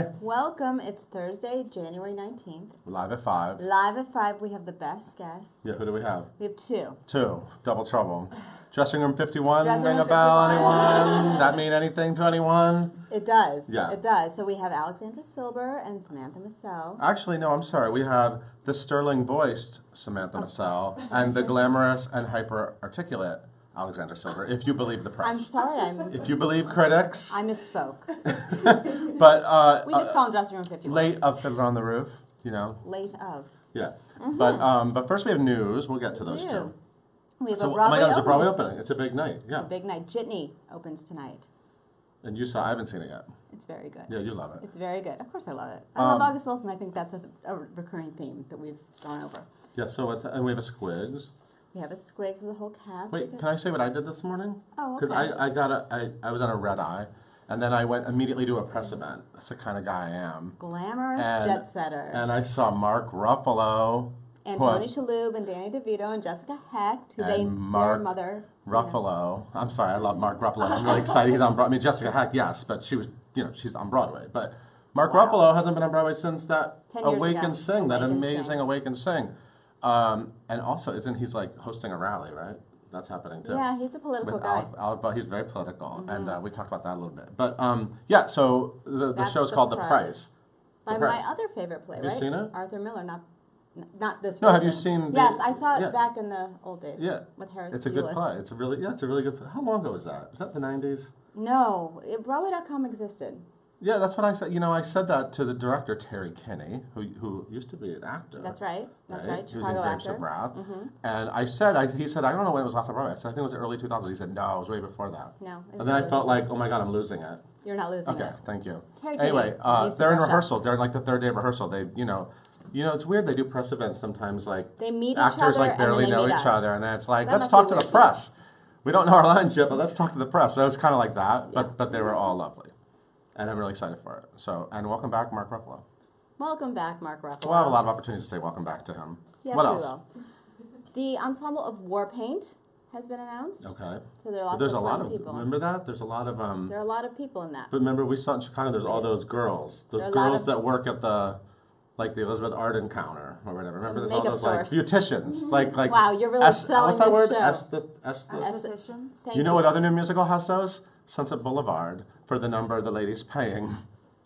Hi. Welcome. It's Thursday, January 19th. Live at 5. Live at 5, we have the best guests. Yeah, who do we have? We have two. Two. Double trouble. Dressing room 51, Dressing ring room a bell, 51. anyone? That mean anything to anyone? It does. Yeah. It does. So we have Alexandra Silber and Samantha Massell. Actually, no, I'm sorry. We have the sterling-voiced Samantha Massell and the glamorous and hyper-articulate Alexandra Silber, if you believe the press. I'm sorry, If you believe critics. I misspoke. But We just call them Dressing Room 51. late of Fiddler on the Roof, you know. Late of. Yeah. Mm-hmm. But first we have news. We'll get to those two. We have So, a oh Broadway my God, it's a opening. Broadway opening. It's a big night. Yeah. It's a big night. Jitney opens tonight. And you saw, I haven't seen it yet. It's very good. Yeah, you love it. It's very good. Of course I love it. I love August Wilson. I think that's a recurring theme that we've gone over. Yeah, so and we have a Squigs. We have a Squigs of the whole cast. Wait, can I say what I did this morning? Oh, okay. Because I was on a red eye, and then I went immediately to a press event. That's the kind of guy I am. Glamorous And- jet setter. And I saw Mark Ruffalo. And Tony Shalhoub and Danny DeVito and Jessica Hecht, who And they Mark their mother. Ruffalo. I'm sorry, I love Mark Ruffalo. I'm really excited he's on Broadway. I mean, Jessica Hecht, yes, but she was, she's on Broadway. But Mark Ruffalo hasn't been on Broadway since that 10 years Awake ago. and Sing, that Awake and amazing Sing. Awake and Sing. And also, isn't he's like hosting a rally, right? That's happening too. Yeah, he's a political With guy. but he's very political, and we talked about that a little bit. But yeah, so the That's show's called The Price. By The my Price. other favorite play, Have you right? seen it? Arthur Miller, not this. No, have you version. seen? Yes, I saw it yeah. back in the old days. Yeah, with Harris. it's a good Bueller. play. It's a really good. How long ago was that? Was that the 90s? No, Broadway.com existed. Yeah, that's what I said. I said that to the director Terry Kinney, who used to be an actor. That's right. That's right. He was in Chicago Grapes actor. of Wrath. Mm-hmm. And he said, I don't know when it was off the Broadway. I said, I think it was the early 2000s. He said, no, it was way before that. No. And then I felt like, oh my God, I'm losing it. You're not losing Okay, it. thank you. Terry Anyway, Kinney needs to they're in brush up. rehearsal. They're in like the third day of rehearsal. They, it's weird. They do press events sometimes. Like They meet each actors other like and then barely they know meet each us. other, and then it's like, That let's must talk be to the weird. press. We don't know our lines yet, but let's talk to the press. So it's kind of like that. But they were all lovely, and I'm really excited for it. So and welcome back, Mark Ruffalo. Welcome back, Mark Ruffalo. We'll have a lot of opportunities to say welcome back to him. Yes, what we else? will. The ensemble of War Paint has been announced. Okay. So there are lots There's of a lot fun of people. remember that? There's a lot of There are a lot of people in that. But remember, we saw in Chicago. There's all those girls. Those There are a lot girls of- that work at the Elizabeth Arden counter or whatever. Remember, there's all Makeup those like stores. beauticians. Like Wow, you're really selling what's that this word? show. Estheticians. Thank You know what other new musical has those? Sunset Boulevard for the number the lady's paying.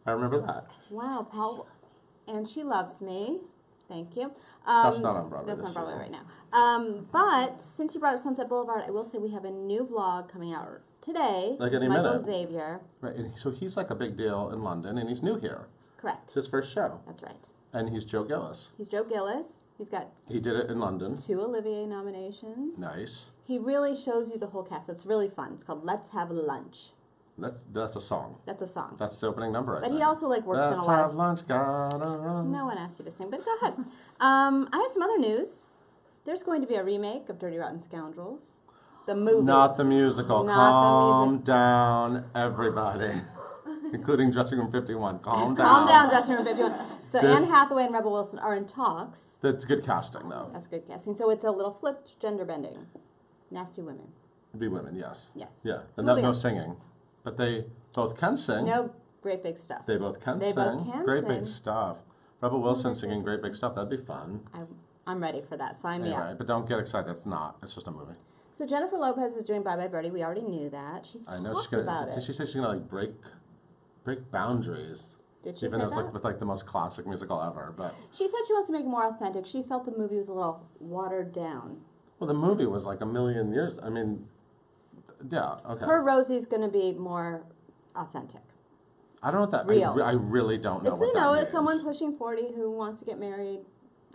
I remember that. Wow, Paul. And She Loves Me. Thank you. That's not on Broadway That's this on Broadway season. right now. But since you brought up Sunset Boulevard, I will say we have a new vlog coming out today. Like any Michael minute. Xavier. Right. And so he's like a big deal in London, and he's new here. Correct. It's his first show, That's right. and he's Joe Gillis. He's Joe Gillis. He's got He did it in London. 2 Olivier nominations. Nice. He really shows you the whole cast. It's really fun. It's called Let's Have Lunch. That's a song. That's a song. That's the opening number. I But he think. also works in a Let's lot have of. lunch, gotta run. No one asked you to sing, but go ahead. I have some other news. There's going to be a remake of Dirty Rotten Scoundrels, the movie. Not the musical. Not the Calm down, everybody, including Dressing Room 51. Calm down. Calm down, Dressing Room 51. So This- Anne Hathaway and Rebel Wilson are in talks. That's good casting, though. That's good casting. So it's a little flipped gender bending. Nasty women. It'd be women, yes. Yes. Yeah, and Moving no on. singing, but they both can sing. No great big stuff. They both can They sing. both can Great sing. big stuff. Rebel Wilson singing great big stuff. That'd be fun. I'm ready for that. Sign me Anyway, up. but don't get excited. It's not. It's just a movie. So Jennifer Lopez is doing Bye Bye Birdie. We already knew that. She's I know talked she's gonna. about Did it. she say she's gonna like break boundaries? Did she Even say though it's that? like with like the most classic musical ever, but She said she wants to make it more authentic. She felt the movie was a little watered down. well, the movie was like a million years. I mean, yeah, okay. Her Rosie's going to be more authentic. I don't know what that. Real. I really don't know It's, what you that know, means. it's someone pushing 40 who wants to get married.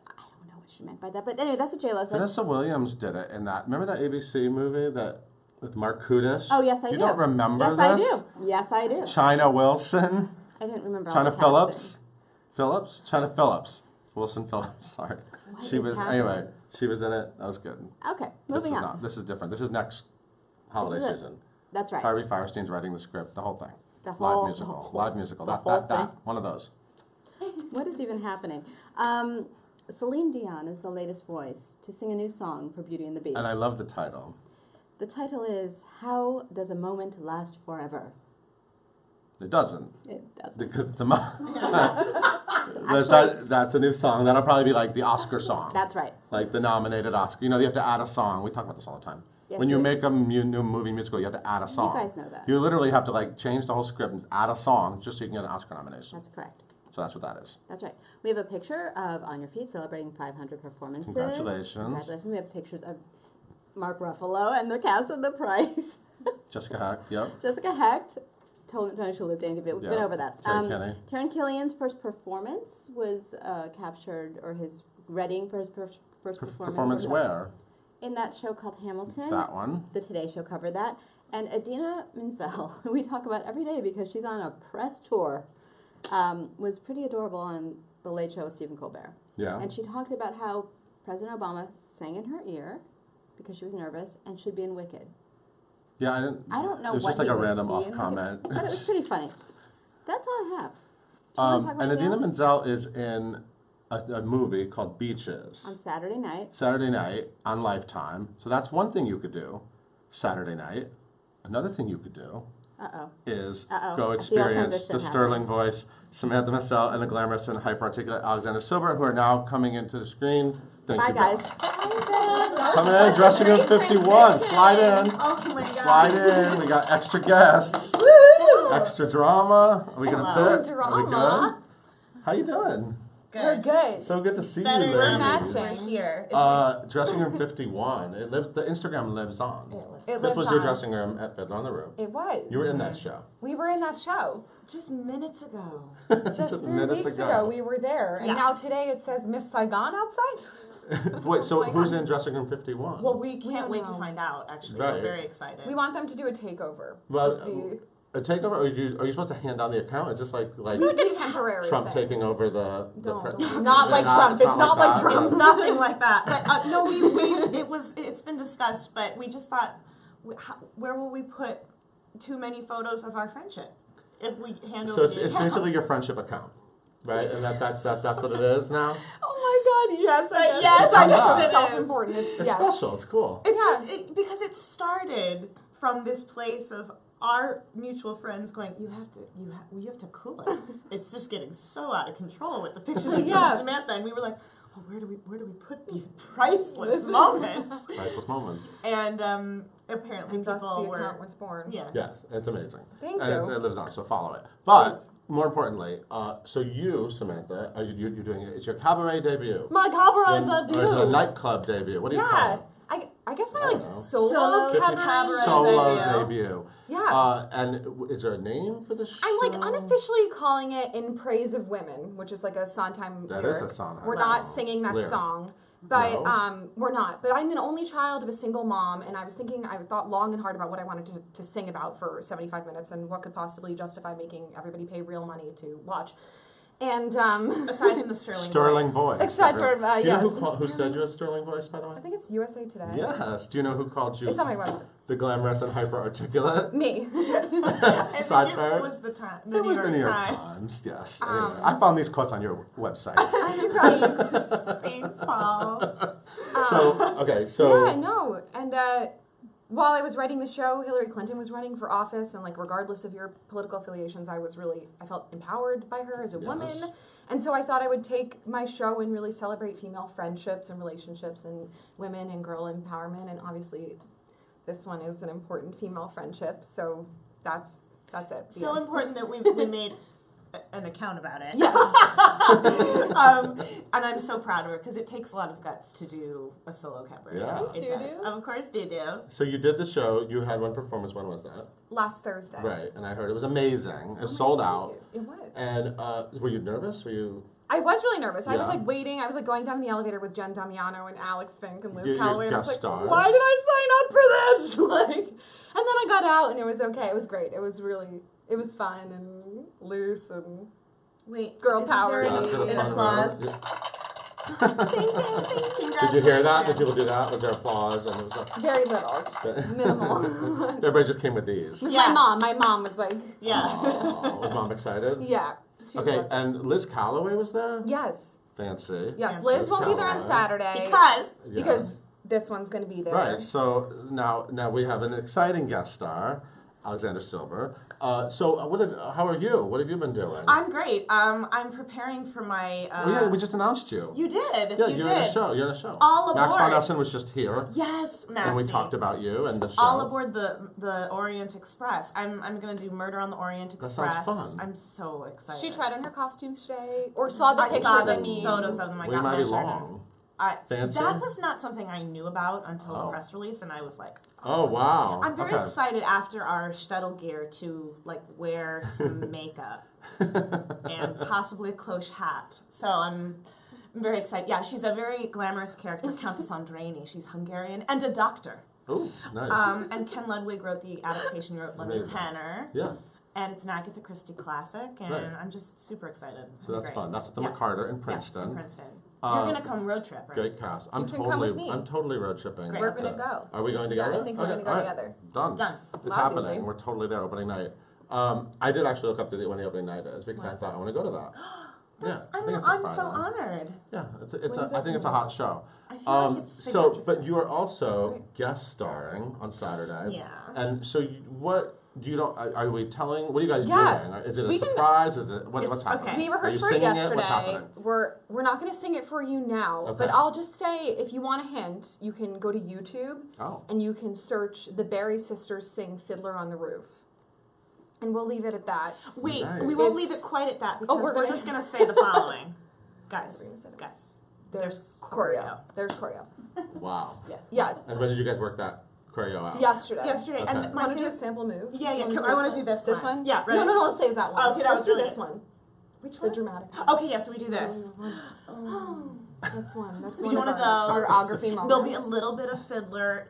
I don't know what she meant by that. But anyway, that's what J-Lo said. Vanessa Williams did it in that. Remember that ABC movie that with Mark Kudish? Oh, yes, I do. You don't remember yes, this? I do. Yes, I do. China Wilson, I didn't remember all China the Phillips, casting. China Phillips, Wilson Phillips. Sorry, What she is was happening? anyway. She was in it. That was good. Okay, This moving is on. not. This is different. This is next holiday This is it. season. That's right. Harvey Firestein's writing the script, the whole thing. The whole- live musical, the whole- live musical. the That whole that that thing. one of those. What is even happening? Celine Dion is the latest voice to sing a new song for Beauty and the Beast. And I love the title. The title is How Does a Moment Last Forever? It doesn't. It doesn't. Because it's that's a new song. That'll probably be like the Oscar song. That's right. Like the nominated Oscar. You know, you have to add a song. We talk about this all the time. Yes, when you we- make a new movie musical, you have to add a song. guys know that. You literally have to like change the whole script and add a song just so you can get an Oscar nomination. That's correct. So that's what that is. That's right. We have a picture of On Your Feet celebrating 500 performances. Congratulations. Congratulations. We have pictures of Mark Ruffalo and the cast of The Price. Jessica Heck, yep. Jessica Hecht, Tony Shalhoub, Danny DeVito. We've been Yeah. over that. Terry Kinney. Taron Killian's first performance was captured, or his reading for his first Performance where? in that show called Hamilton. That one. The Today Show covered that. And Idina Menzel, who we talk about every day because she's on a press tour, was pretty adorable on The Late Show with Stephen Colbert. Yeah. And she talked about how President Obama sang in her ear because she was nervous and should be in Wicked. Yeah, I don't know It was what just like he a would random be off in comment. Wicked, but it was pretty funny. That's all I have. Do you want to talk about And anything Idina else? Menzel is in a movie called Beaches. On Saturday night. Saturday night on Lifetime. So that's one thing you could do Saturday night. Another thing you could do is Uh-oh. go I feel a experience transition the sterling voice, Samantha Massell, and the glamorous and hyperarticulate Alexandra Silber, who are now coming into the screen. Thank Bye, you, guys. Coming in, dressing room 51. Slide in. Oh my god. Slide in. We got extra guests. Extra drama. Are we gonna Hello. fit? Are we good? How you doing? We're good. So good to see Better you, than ladies. matching. here. Dressing room 51. It lives. The Instagram lives on. It This lives was your on. dressing room at Fiddler on the Roof. It was. You were in that show. We were in that show. Just minutes ago. Just 3 minutes weeks ago. ago. We were there. And Yeah. now today it says Miss Saigon outside. Wait, so my who's God. in dressing room 51? Well, we can't don't wait to know. find out, actually. Right. We're very excited. We want them to do a takeover. Well, of the, a takeover, or are you supposed to hand down the account? Is this like it's like a temporary Trump thing. taking over the Don't. pre- Not like Trump. It's not like that. Trump. It's nothing like that. But no, it's been discussed, but we just thought, where will we put too many photos of our friendship if we hand So over it's, the it's account? basically your friendship account, right? And that's what it is now. Oh my God, yes. I guess. Yes, It's I like guess so it is. self-important. It's, It's yes. special. It's cool. It's Yeah. just because it started from this place of our mutual friends going, you have to cool it. It's just getting so out of control with the pictures of you Yeah. and Samantha, and we were like, oh, where do we put these priceless moments? Priceless moment. And apparently And thus people the were account was born. yeah. Yes, it's amazing. Thank and you. it lives on, so follow it. But Thanks. more importantly, so you, Samantha, you're doing it. It's your cabaret debut. My cabaret Or is it a nightclub debut? What do you call Yeah. it? I guess my I like don't know. solo Solo cabaret. cabaret. Solo debut. debut. Yeah. And is there a name for the show? I'm like unofficially calling it "In Praise of Women," which is like a Sondheim That lyric. is a Sondheim We're not song. singing that Lyric. song, but No. we're not. But I'm an only child of a single mom, and I thought long and hard about what I wanted to sing about for 75 minutes, and what could possibly justify making everybody pay real money to watch. And Aside from the Sterling voice. Except for, Do you yeah. know who said you had sterling voice, by the way? I think it's USA Today. Yes. Do you know who called you It's on my website. the glamorous and hyper articulate? Me. I Side think chart? it was the time. The It was the New York Times. Times. Yes. Anyway, I found these quotes on your website. Thanks, Paul. So Yeah, no. And while I was writing the show, Hillary Clinton was running for office, and like regardless of your political affiliations, I felt empowered by her as a Yes. woman. And so I thought I would take my show and really celebrate female friendships and relationships and women and girl empowerment. And obviously, this one is an important female friendship. So that's it. The So end. important that we made an account about it. Yes. And I'm so proud of her because it takes a lot of guts to do a solo cabaret. Yeah. It does. Doo-doo. Of course, do. So you did the show. You had one performance. When was that? Last Thursday. Right. And I heard it was amazing. It was sold out. It was. And were you nervous? Were you? I was really nervous. I was Yeah. like waiting. I was like going down in the elevator with Jen Damiano and Alex Fink and Liz Your Calloway. And I was guest like, stars. why did I sign up for this? Like, and then I got out and it was okay. It was great. It was fun and loose and Wait, Girl isn't power. there Yeah, an, did a an fun applause? round. thank you. Did you hear that? Did people do that? Was there applause? And it was like, Very little, just minimal. everybody just came with these. It was Yeah. my mom. My mom was like, Yeah. Oh, was mom excited? yeah. She was Okay, like, and Liz Calloway was there? yes. Fancy. Yes. Fancy. Liz won't be there on Calloway. Saturday Because because this one's going to be there. Right, so now we have an exciting guest star. Alexandra Silber. How are you? What have you been doing? I'm great. I'm preparing for my. Oh yeah, we just announced you. You did. Yeah, you you're did. in a show. You're in a show. All Max aboard. von Essen was just here. Yes, Maxie. And we talked about you and the show. All aboard the Orient Express. I'm gonna do Murder on the Orient That Express. sounds fun. I'm so excited. She tried on her costumes today, or saw the I pictures. saw the I mean, photos of them. I We got might be measured. long. Fancy? That was not something I knew about until the Oh. press release, and I was like, Oh wow. I'm very Okay. excited after our shtetl gear to like wear some makeup and possibly a cloche hat. So I'm very excited. Yeah, she's a very glamorous character, Countess Andreni. She's Hungarian and a doctor. Oh, nice. And Ken Ludwig wrote the adaptation. He wrote London Amazing. Tanner. Yeah. And it's an Agatha Christie classic, and Right. I'm just super excited. So that's Great. fun. That's at the Yeah. McCarter in Yeah, Princeton. in Princeton. You're gonna come road trip, right? Great cast. I'm You can come with me. I'm totally road tripping. Great. we're with gonna this. go. Are we going Yeah, together? I think we're gonna go all right. together. Done. Done. It's That's happening. easy. We're totally there opening night. I did actually look up to when the opening night is because I What? thought I want to go to that. I think it's a I'm so Friday. honored. Yeah, When is I it? think it's a hot show. I feel like it's St. So, Patrick's but Day. you are also Right. guest starring on Saturday. Yeah. And so, what do you know? Are we telling? What are you guys Yeah. doing? Is it a We can- surprise? Is it what's It's- happening? okay. We Are rehearsed you for it singing yesterday. What's happening? We're not going to sing it for you now, Okay. but I'll just say if you want a hint, you can go to YouTube Oh. and you can search the Barry sisters sing Fiddler on the Roof. And we'll leave it at that. Wait, Nice. we won't It's- leave it quite at that because we're we're gonna- just gonna say the following, guys. We're gonna say the- Guys, There's choreo. choreo. There's choreo. Wow. Yeah, And when did you guys work that choreo out? yesterday. Yesterday, Okay. and my Want to do a favorite. sample move? Yeah, yeah. Wanna I want to do this This one. one? Yeah, ready? No, let's save that one. Okay, that let's was do really this good. one. Which The one? dramatic. Okay, yeah. So we do this. That's one. That's We one do of one of our those. choreography moments. There'll be a little bit of Fiddler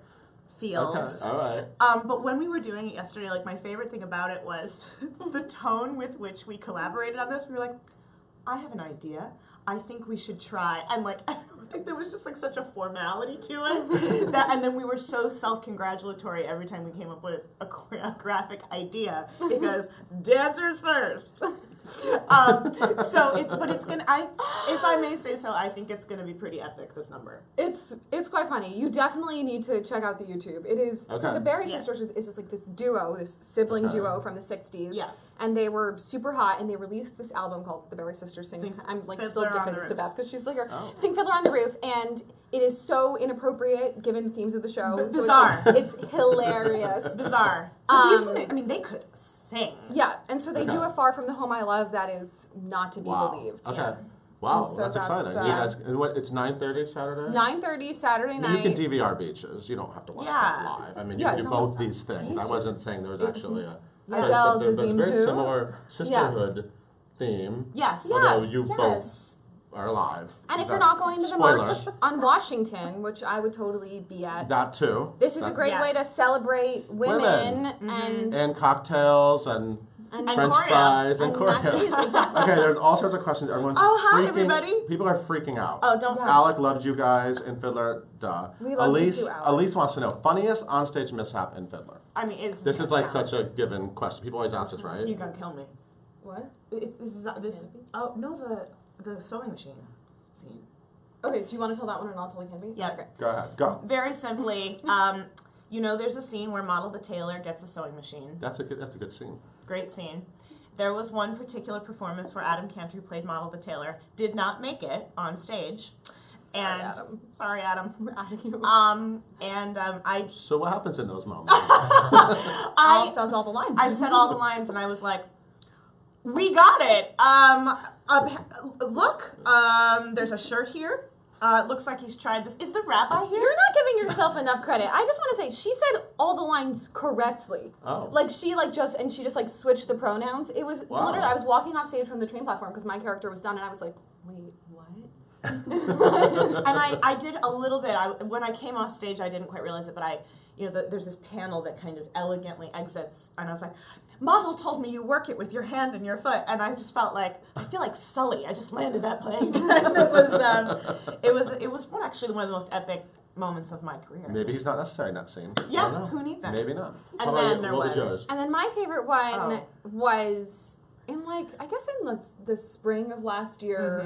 Okay. feels. All right. But when we were doing it yesterday, like my favorite thing about it was the tone with which we collaborated on this. We were like, I have an idea. I think we should try. And like, I think there was just like such a formality to it. And then we were so self-congratulatory every time we came up with a choreographic idea because dancers first. It's gonna. If I may say so, I think it's gonna be pretty epic. This number. It's quite funny. You definitely need to check out the YouTube. It is so Okay. the Barry Yeah. sisters is just like this duo, this sibling Okay. duo from the '60s. Yeah. And they were super hot, and they released this album called The Barry Sisters Sing. Sing I'm like Fiddler still on giving the this to Roof. Beth because she's still here. Oh. Sing Fiddler on the Roof, and it is so inappropriate given the themes of the show. So Bizarre. it's hilarious. Bizarre. But these Um, women, I mean, they could sing. Yeah, and so they do Okay. a Far From the Home I Love that is not to be Wow. believed. Okay. Yeah. Wow, And so that's that's, exciting. You guys, and what? It's 9:30 Saturday. 9:30 Saturday You night. can DVR Beaches. You don't have to watch Yeah. that live. I mean, you Yeah, can do don't both watch these things. I Beaches. wasn't saying there was actually a Adele, but Dazim very Who? similar sisterhood theme. Yes. Although you both Yes. are alive. And if That- you're not going to the spoiler, march on Washington, which I would totally be at, that too. this is a That's- great way to Yes. celebrate women and cocktails and and French choreo. fries and And choreo. nappies, exactly. Okay, there's all sorts of questions. Everyone's Oh, hi, freaking, everybody. People are freaking out. Oh, don't. Yes. Alec loved you guys in Fiddler. Duh. We loved you Elise, too, Alec. Elise wants to know funniest onstage mishap in Fiddler. I mean, it's. This is like such a given question. People always ask this, right? He's gonna kill me. What? This is this. Oh no, the sewing machine scene. Okay, do you want to tell that one and I'll tell the candy? Yeah. Okay. Go ahead. Go. Very simply, there's a scene where Model the Tailor gets a sewing machine. That's a good scene. Great scene. There was one particular performance where Adam Cantor, who played Model the Tailor, did not make it on stage. Sorry, Adam. We're out of here. I So what happens in those moments? Al says all the lines. I said all the lines and I was like, we got it. Look, there's a shirt here. It looks like he's tried this. Is the rabbi here? You're not giving yourself enough credit. I just want to say she said all the lines correctly. Oh. Like she just switched the pronouns. It was Wow. literally I was walking off stage from the train platform because my character was done and I was like, wait, what? And I did a little bit. When I came off stage, I didn't quite realize it, but there's this panel that kind of elegantly exits, and I was like, Model told me you work it with your hand and your foot, and I just felt like, I feel like Sully. I just landed that plane. And it was actually one of the most epic moments of my career. Maybe he's not necessary in that scene. I Yeah, don't know. who needs it? Maybe not. And How about then you? there What was- yours? And then my favorite one Oh. was in I guess in the spring of last year.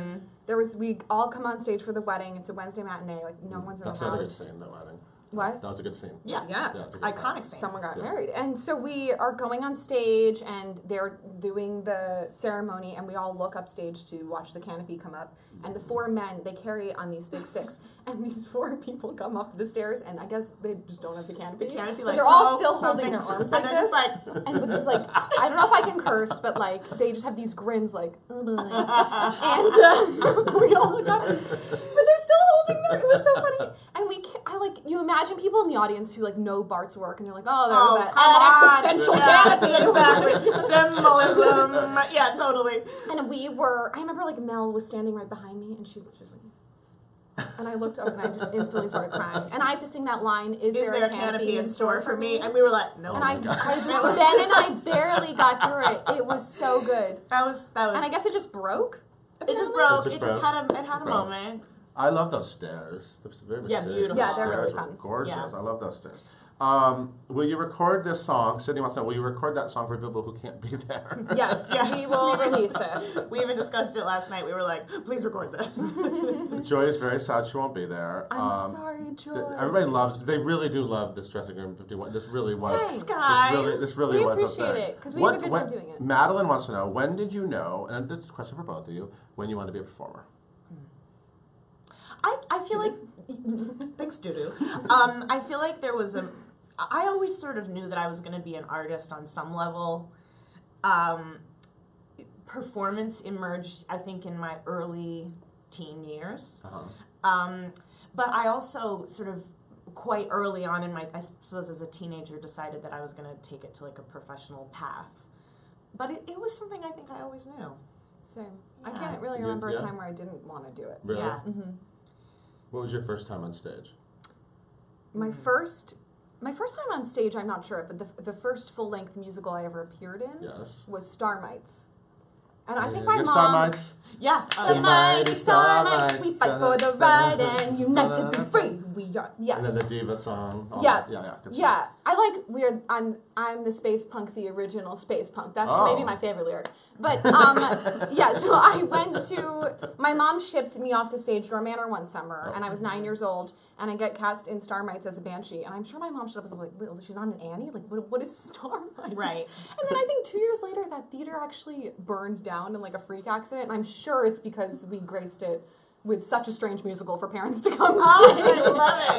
We all come on stage for the wedding. It's a Wednesday matinee. Like no one's in That's the not a good house. scene, the wedding. What? That was a good scene. Yeah. Yeah. Yeah, it's a good Iconic scene. Someone got Yeah. married. And so we are going on stage and they're doing the ceremony and we all look upstage to watch the canopy come up. And the 4 men, they carry on these big sticks. And these 4 people come up the stairs and I guess they just don't have the canopy. The canopy, But like, they're all no, still something. holding their arms And like they're this. just like, And with this, like, I don't know if I can curse, but like, they just have these grins like, and we all look up, but they're still holding their, it was so funny. And you imagine people in the audience who like know Bart's work and they're like, oh, there's that existential canopy. Exactly. Symbolism. Yeah, totally. And I remember like Mel was standing right behind me and she's like, and I looked up and I just instantly started crying. And I have to sing that line, is there a canopy in store for me? And we were like, no. And I barely got through it. It was so good. That was. And I guess it just broke. It just broke. It just had a broke. moment. I love those stairs. The Yeah, beautiful. Yeah, they're stairs really were fun. gorgeous. Yeah. I love those stairs. Will you record this song? Sydney wants to know, will you record that song for people who can't be there? Yes, Yes. we will release it. We even discussed it last night. We were like, please record this. Joy is very sad she won't be there. I'm sorry, Joy. They really do love this dressing room 51. This really was. Thanks, guys. This really We was a appreciate thing. it, 'cause we have a good time doing it. Madeline wants to know, when did you know, and this is a question for both of you, when you wanted to be a performer? I feel like, thanks, Dudu. I feel like I always sort of knew that I was going to be an artist on some level. Performance emerged, I think, in my early teen years. Uh-huh. But I also sort of quite early on I suppose as a teenager, decided that I was going to take it to like a professional path. But it was something I think I always knew. Same. I Yeah. can't really You- remember yeah. a time where I didn't want to do it. Really? Yeah. Mm-hmm. What was your first time on stage? My first time on stage, I'm not sure, but the first full-length musical I ever appeared in Yes. was Star Mites. And I think my Your mom... Star Mites? Yeah. The mighty Star Mites, we fight for the right and unite to be free. We are, yeah. And then the Diva song. all Yeah. that. Yeah. Good stuff. Yeah, I like weird. I'm the space punk, the original space punk. That's Oh. maybe my favorite lyric. But yeah, so I went to my mom shipped me off to Stage Door Manor one summer, and I was 9 years old, and I get cast in Star Mites as a banshee, and I'm sure my mom showed up and was like, "Wait, she's not an Annie? Like, what is Star Mites?" Right. And then I think 2 years later, that theater actually burned down in like a freak accident, and I'm sure it's because we graced it with such a strange musical for parents to come Oh, see. I love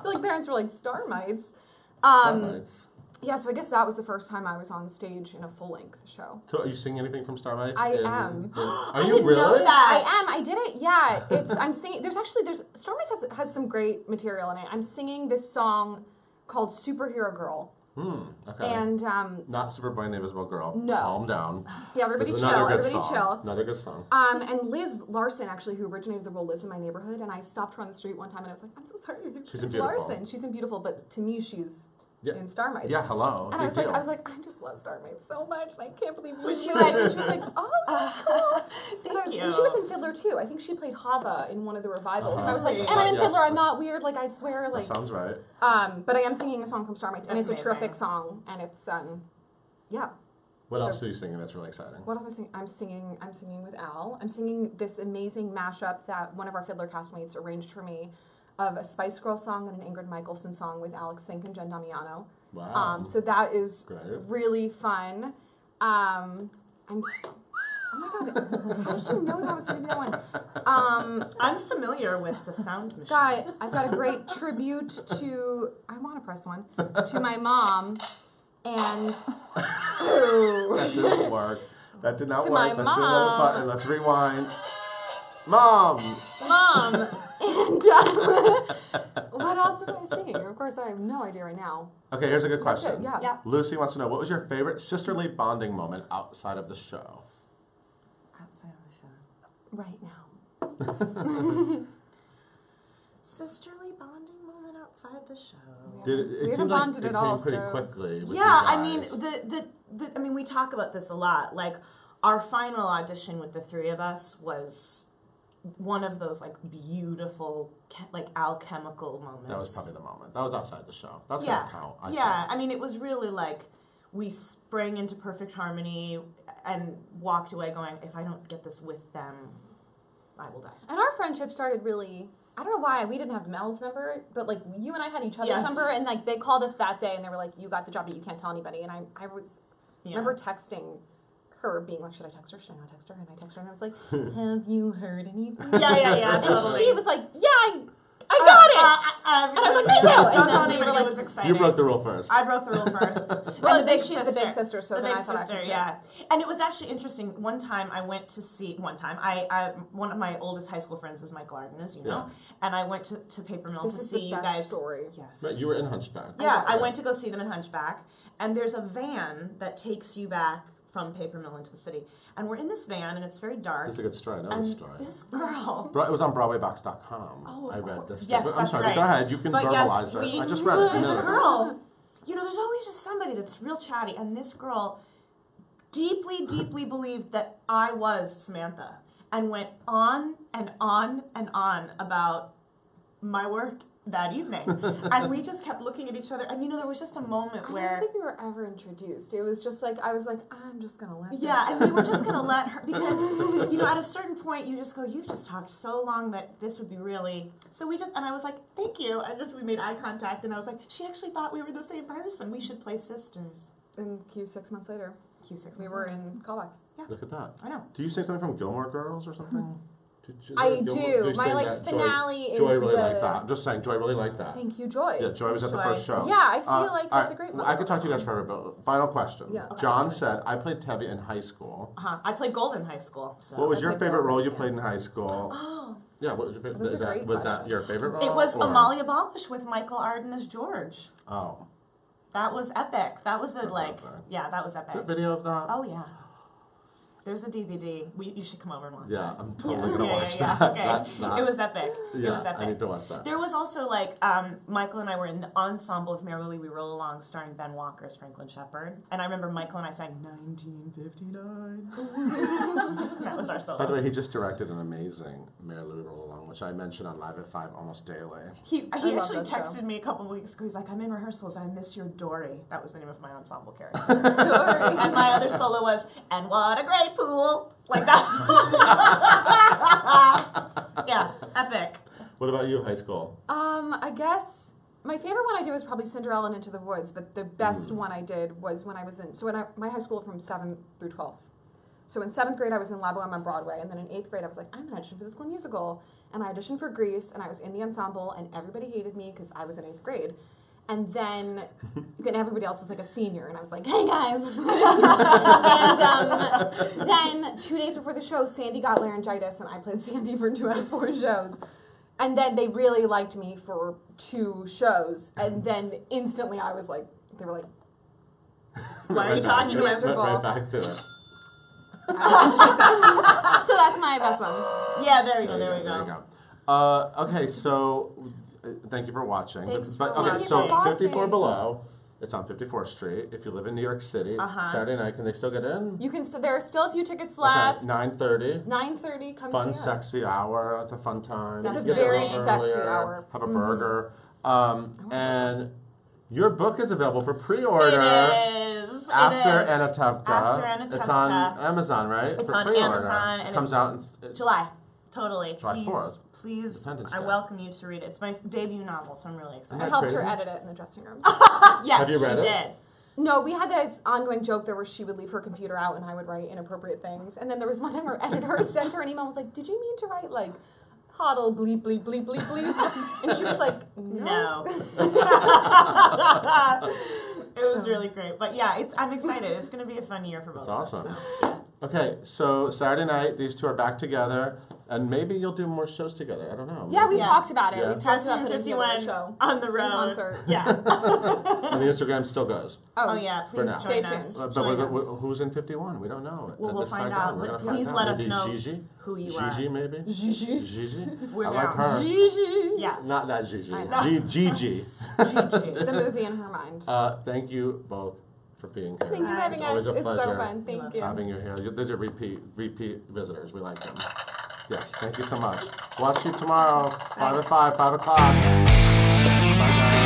it. Like parents were like Star Mites. Star Mites. Yeah, so I guess that was the first time I was on stage in a full-length show. So are you singing anything from Star Mites? I am. Are you didn't know really? that. I am. I did it. Yeah, I'm singing. There's Star Mites has some great material in it. I'm singing this song called Superhero Girl. Okay. And Not Superboy and the Invisible Girl. No. Calm down. yeah, everybody This is chill. another good Everybody song. chill. Another good song. And Liz Larson, actually, who originated the role, lives in my neighborhood, and I stopped her on the street one time, and I was like, "I'm so sorry, She's Liz in Beautiful. Larson. She's in Beautiful, but to me, she's Yeah. in Star Mites." Yeah, hello. And Big I deal. was like, I just love Star Mites so much, and I can't believe you Was she knew it." like- And she was like, "Oh, cool." Thank you. And she was in Fiddler too. I think she played Hava in one of the revivals. And I was like, Really? and I'm in Yeah. Fiddler. I'm not weird. Like I swear. Like, That sounds right. but I am singing a song from Star Mites, and That's it's a terrific amazing. song, and it's yeah. What So- else are you singing that's really exciting? What am I singing? I'm singing with Al. I'm singing this amazing mashup that one of our Fiddler castmates arranged for me, of a Spice Girl song and an Ingrid Michaelson song with Alex Sink and Jen Damiano. Wow. So that is Great. really fun. Oh my god! How did you know that was going to be that one? I'm familiar with the sound machine. I've got a great tribute to. I want to press one to my mom, and That didn't work. That did not To work. my Let's do another mom. button. Let's rewind. Mom! Mom, and what else am I singing? Of course, I have no idea right now. Okay, here's a good That's question. it, yeah. Yeah. Lucy wants to know, what was your favorite sisterly bonding moment outside of the show? Outside of the show. Right now. Sisterly bonding moment outside the show. Did it We seemed haven't like bonded it at came all, pretty so- quickly with Yeah, you I mean, guys. we talk about this a lot. Like, our final audition with the three of us was one of those like beautiful, like alchemical moments. That was probably the moment. That was outside the show. That's yeah, gonna count. I yeah. think. I mean, it was really like we sprang into perfect harmony and walked away going, if I don't get this with them, I will die. And our friendship started really I don't know why we didn't have Mel's number, but like you and I had each other's Yes. number, and like they called us that day, and they were like, "You got the job, but you can't tell anybody." And I Yeah. remember texting her, being like, "Should I text her? Should I not text her?" And I texted her, and I was like, "Have you heard anything?" Yeah, And totally. she was like, "Yeah, I got it." And I was like, "Me too." And Don't then tell we anybody, were like- it was exciting. You broke the rule first. I broke the rule first. Well, And the big she's sister. the big sister, so the then big I thought I sister, could too. yeah. And it was actually interesting. One time I went to see. I one of my oldest high school friends is Michael Arden, as you know, and I went to Paper Mill This to is see the you best guys. story. Yes. Right, you were in Hunchback. Yeah, I was. went to go see them in Hunchback, and there's a van that takes you back from Paper Mill into the city, and we're in this van, and it's very dark. This is a good story. I know and this story. this girl. It was on BroadwayBox.com. Oh, of I read course. this. Yes, But I'm that's sorry. right. Go ahead. You can But verbalize yes, it. I just read it. This No. girl, there's always just somebody that's real chatty, and this girl deeply, deeply believed that I was Samantha, and went on and on and on about my work that evening. And we just kept looking at each other, and there was just a moment I where. don't think we were ever introduced. It was just like I was like, I'm just gonna let. This Yeah, go. and we were just gonna let her because at a certain point you just go, you've just talked so long that this would be really. So and I was like, thank you. We made eye contact, and I was like, she actually thought we were the same person. We should play sisters. And Q 6 months later, Q6. we were in callbacks. Look at that. I know. Do you sing something from Gilmore Girls or something? I do. My finale is Joy really the. liked that. I'm just saying, Joy really liked that. Thank you, Joy. Yeah, Joy was at the Joy. first show. Yeah, I feel like that's a great I could talk to you guys moment. forever, but final question. Yeah. Okay. John said, I played Tevye in high school. I played Gold in high school. So. What was I your played favorite Gold, role you yeah. played in high school? Oh, Yeah, what was your favorite? That's a Is that, great was that question. your favorite role? it was or- Amalia Balish with Michael Arden as George. Oh. That was epic. That was That's epic. that was Is there a epic. video of that? Oh yeah. There's a DVD. You should come over and watch it. Yeah, I'm totally Yeah, gonna yeah, watch yeah, that. Okay. That- It was epic. yeah, It was epic. I need to watch that. There was also Michael and I were in the ensemble of Merrily We Roll Along, starring Ben Walker as Franklin Shepherd. And I remember Michael and I sang 1959. That was our solo. By the way, he just directed an amazing Merrily We Roll Along, which I mention on Live at 5 almost daily. He love actually that show. texted me a couple of weeks ago. He's like, I'm in rehearsals. I miss your Dory. That was the name of my ensemble character. And my other solo was, and what a great pool. Like that. Yeah, epic. What about you, high school? I guess my favorite one I did was probably Cinderella and Into the Woods, but the best one I did was when I was my high school from 7th through 12th. So in 7th grade I was in La Boheme on Broadway, and then in 8th grade I was like, I'm gonna audition for the school musical, and I auditioned for Grease, and I was in the ensemble, and everybody hated me because I was in 8th grade. And then, and everybody else was like a senior, and I was like, hey guys. And then 2 days before the show, Sandy got laryngitis, and I played Sandy for 2 out of 4 shows. And then they really liked me for 2 shows, and then instantly I was like, they were like, Why are you Right talking back- miserable? Right back to it. so that's my best one. Yeah, there we go. There we There you go. go. Okay, so thank you for watching. Thanks but for okay, watching. so Thank you for 54 watching. Below. It's on 54th Street. If you live in New York City, Saturday night, can they still get in? You can there are still a few tickets left. Okay, 9:30. 9:30, come Fun, see us. sexy hour. It's a fun time. It's a You get there very little sexy earlier, hour. Have a burger. And your book is available for It pre-order is. after it is. Anatevka. After Anatevka. It's on Amazon, right? It's for on pre-order. Amazon, and comes it's out. July. Totally. July please, 4th. please. Independence I Day. welcome you to read it. It's my debut novel, so I'm really I excited. Isn't that helped her crazy? edit it in the dressing room. Yes, Have you read she it? did. No, we had this ongoing joke there where she would leave her computer out and I would write inappropriate things. And then there was one time our editor sent her an email and was like, did you mean to write like hodl bleep bleep bleep bleep bleep? And she was like, no. It was really great. But yeah, I'm excited. It's going to be a fun year for both That's of us. awesome. So, yeah. Okay, so Saturday night, these two are back together, and maybe you'll do more shows together. I don't know. Yeah, we've Yeah. talked about it. Yeah. We've talked Dressing about Room putting together a 51 show. on the road. concert. Yeah. And the Instagram still goes. Oh yeah, For please now. join Stay us. tuned. But Join us. who's in 51? We don't know. Well, we'll It's find like, out, we're but gonna find please out. let us Maybe know Gigi? who you Gigi, are. maybe? Gigi. Gigi? We're I like down. her. Gigi. Yeah. Not that Gigi. I know. Gigi. Gigi. The movie in her mind. Thank you both for being here. Thank you for having It's us. always a It's pleasure so fun. Thank you. having you here. These are repeat visitors. We like them. Yes, thank you so much. Watch you tomorrow, 5 at 5 o'clock. Bye, guys.